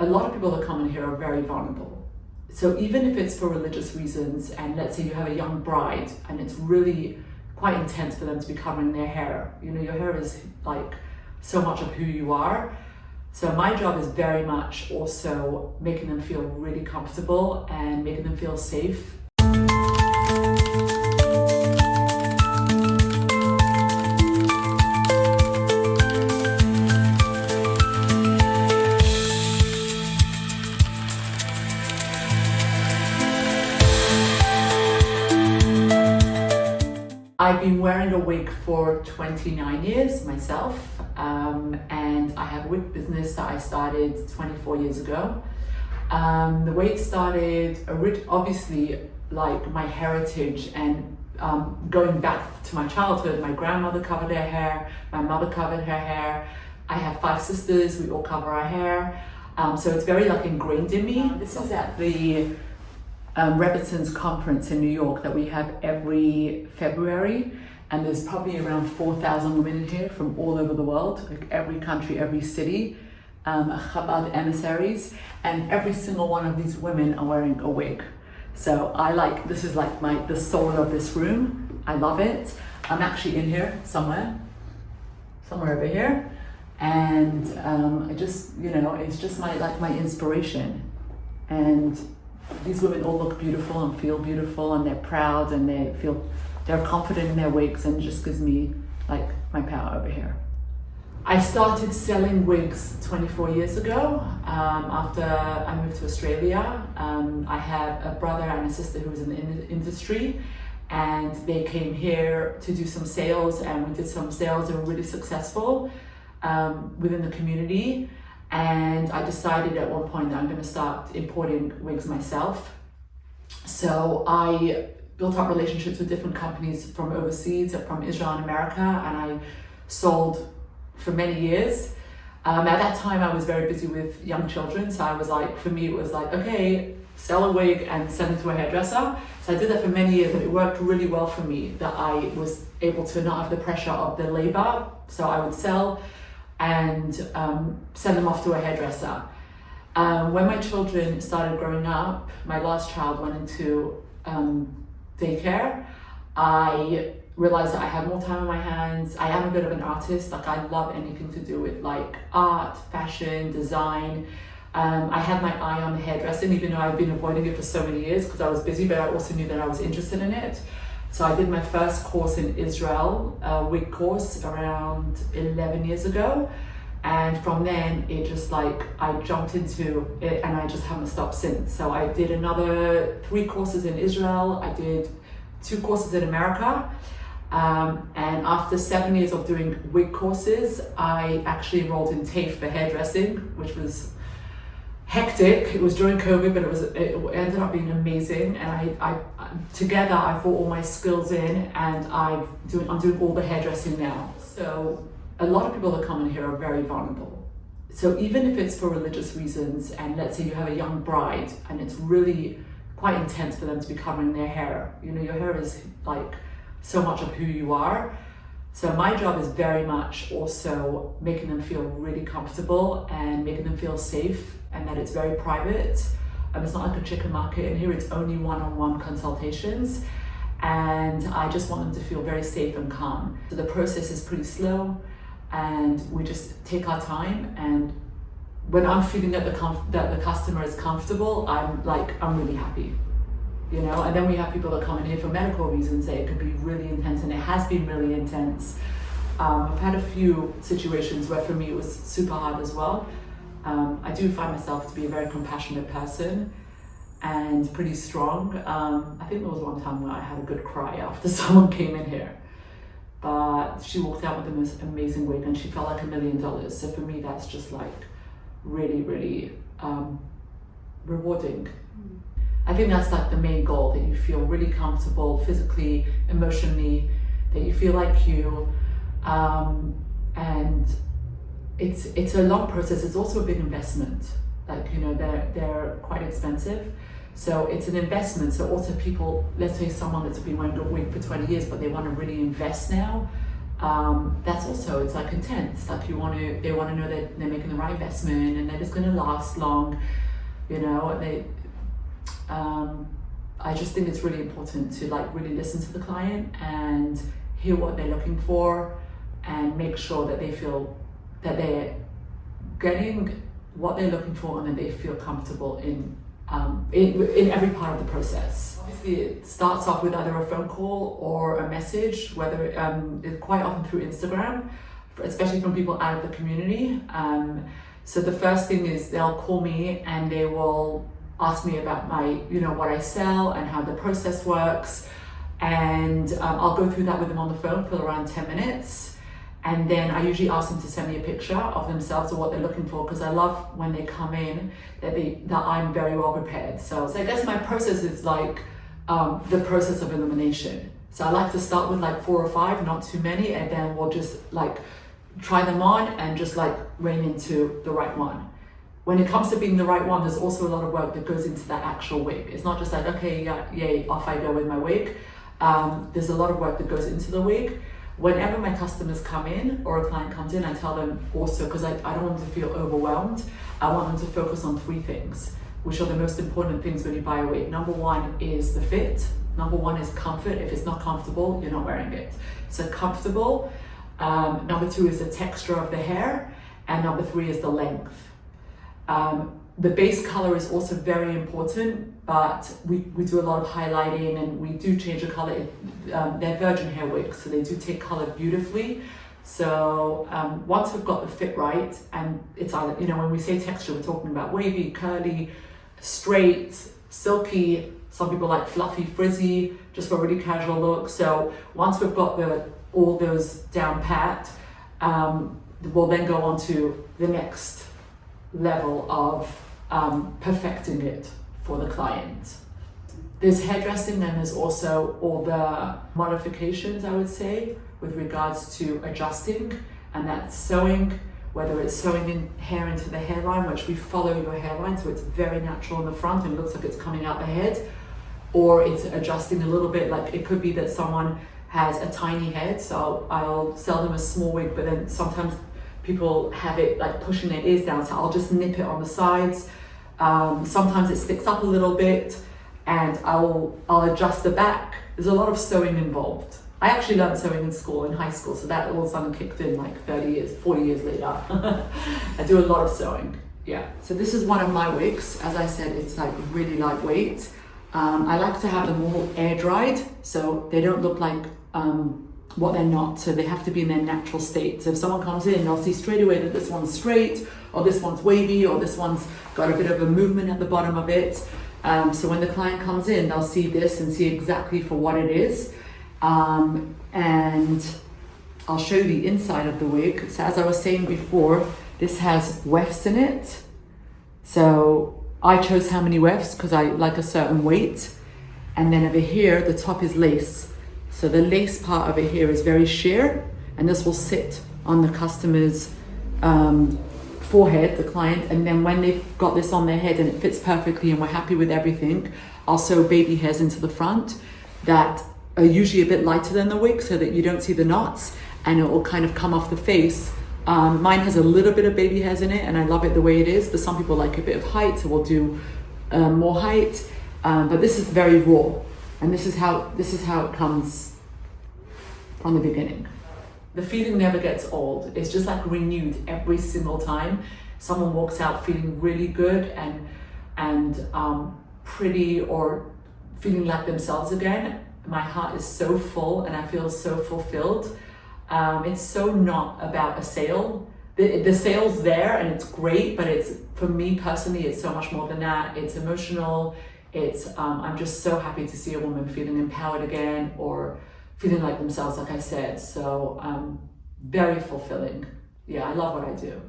a lot of people that come in here are very vulnerable. So even if it's for religious reasons, and let's say you have a young bride and it's really quite intense for them to be covering their hair. You know, your hair is like so much of who you are. So my job is very much also making them feel really comfortable and making them feel safe. I've been wearing a wig for 29 years myself, and I have a wig business that I started 24 years ago. The way it started, obviously, like my heritage and going back to my childhood, my grandmother covered her hair, my mother covered her hair. I have 5 sisters, we all cover our hair. So it's very like ingrained in me. This is at the Rebbitzins conference in New York that we have every February, and there's probably around 4,000 women in here from all over the world, like every country, every city, Chabad emissaries, and every single one of these women are wearing a wig. So this is like the soul of this room. I love it. I'm actually in here somewhere over here, and I just, it's just my inspiration. And these women all look beautiful and feel beautiful, and they're proud, and they're confident in their wigs, and it just gives me like my power over here. I started selling wigs 24 years ago after I moved to Australia. I have a brother and a sister who was in the industry, and they came here to do some sales, and we did some sales and were really successful within the community. And I decided at one point that I'm going to start importing wigs myself. So I built up relationships with different companies from overseas, from Israel and America, and I sold for many years. At that time, I was very busy with young children, so I was like, for me, it was like, okay, sell a wig and send it to a hairdresser. So I did that for many years, and it worked really well for me, that I was able to not have the pressure of the labor. So I would sell and send them off to a hairdresser. When my children started growing up, my last child went into daycare, I realized that I had more time on my hands. I am a bit of an artist, like I love anything to do with like art, fashion, design. I had my eye on hairdressing, even though I've been avoiding it for so many years because I was busy, but I also knew that I was interested in it. So I did my first course in Israel, a wig course, around 11 years ago. And from then, it just like, I jumped into it and I just haven't stopped since. So I did another 3 courses in Israel. I did 2 courses in America. And after 7 years of doing wig courses, I actually enrolled in TAFE for hairdressing, which was hectic. It was during COVID, but it ended up being amazing. And I together I brought all my skills in, and I'm doing all the hairdressing now. So a lot of people that come in here are very vulnerable. So even if it's for religious reasons, and let's say you have a young bride and it's really quite intense for them to be covering their hair. You know, your hair is like so much of who you are. So my job is very much also making them feel really comfortable and making them feel safe, and that it's very private. It's not like a chicken market in here, it's only one-on-one consultations. And I just want them to feel very safe and calm. So the process is pretty slow, and we just take our time. And when I'm feeling that the customer is comfortable, I'm really happy. You know, and then we have people that come in here for medical reasons. It could be really intense, and it has been really intense. I've had a few situations where for me it was super hard as well. I do find myself to be a very compassionate person and pretty strong. I think there was one time where I had a good cry after someone came in here, but she walked out with the most amazing wig and she felt like $1 million. So for me, that's just like really, really rewarding. I think that's like the main goal, that you feel really comfortable physically, emotionally, that you feel like you, and it's a long process. It's also a big investment. Like, you know, they're quite expensive. So it's an investment. So also people, let's say someone that's been wearing a wig for 20 years, but they want to really invest now. that's also, it's like intense. Like they want to know that they're making the right investment and that it's going to last long. I just think it's really important to like really listen to the client and hear what they're looking for and make sure that they feel that they're getting what they're looking for and that they feel comfortable in every part of the process. Obviously, it starts off with either a phone call or a message, whether quite often through Instagram, especially from people out of the community. So the first thing is they'll call me and they will ask me about what I sell and how the process works. And I'll go through that with them on the phone for around 10 minutes. And then I usually ask them to send me a picture of themselves or what they're looking for, because I love when they come in that I'm very well prepared. So I guess my process is like the process of elimination. So I like to start with like 4 or 5, not too many, and then we'll just like try them on and just like rein into the right one. When it comes to being the right one, there's also a lot of work that goes into that actual wig. It's not just like, okay, yeah, yay, off I go with my wig. There's a lot of work that goes into the wig. Whenever my customers come in or a client comes in, I tell them also, because I don't want them to feel overwhelmed, I want them to focus on 3 things, which are the most important things when you buy a wig. Number 1 is the fit. Number 1 is comfort. If it's not comfortable, you're not wearing it. So comfortable. Number 2 is the texture of the hair. And number 3 is the length. The base color is also very important, but we do a lot of highlighting and we do change the color. They're virgin hair wigs, so they do take color beautifully. So once we've got the fit right, and it's either, when we say texture, we're talking about wavy, curly, straight, silky. Some people like fluffy, frizzy, just for a really casual look. So once we've got all those down pat, we'll then go on to the next level of perfecting it for the client. There's hairdressing and there's also all the modifications, I would say, with regards to adjusting, and that's sewing, whether it's sewing in hair into the hairline, which we follow your hairline, so it's very natural in the front and it looks like it's coming out the head, or it's adjusting a little bit. Like it could be that someone has a tiny head, so I'll sell them a small wig, but then sometimes people have it like pushing their ears down, so I'll just nip it on the sides. Sometimes it sticks up a little bit and I'll adjust the back. There's a lot of sewing involved. I actually learned sewing in school, in high school, so that all of a sudden kicked in like 30 years, 40 years later. I do a lot of sewing, yeah. So this is one of my wigs. As I said, it's like really lightweight. I like to have them all air dried, so they don't look like what they're not, so they have to be in their natural state. So if someone comes in, they'll see straight away that this one's straight, or this one's wavy, or this one's got a bit of a movement at the bottom of it. So when the client comes in, they'll see this and see exactly for what it is. And I'll show you the inside of the wig. So as I was saying before, this has wefts in it. So I chose how many wefts because I like a certain weight. And then over here, the top is lace. So the lace part over here is very sheer, and this will sit on the customer's forehead, the client, and then when they've got this on their head and it fits perfectly and we're happy with everything, I'll sew baby hairs into the front that are usually a bit lighter than the wig so that you don't see the knots, and it will kind of come off the face. Mine has a little bit of baby hairs in it and I love it the way it is, but some people like a bit of height, so we'll do more height. But this is very raw, and this is how it comes from the beginning. The feeling never gets old. It's just like renewed every single time. Someone walks out feeling really good and pretty, or feeling like themselves again. My heart is so full and I feel so fulfilled. It's so not about a sale. The sale's there and it's great, but it's, for me personally, it's so much more than that. It's emotional. It's I'm just so happy to see a woman feeling empowered again, or feeling like themselves, like I said. So very fulfilling. Yeah, I love what I do.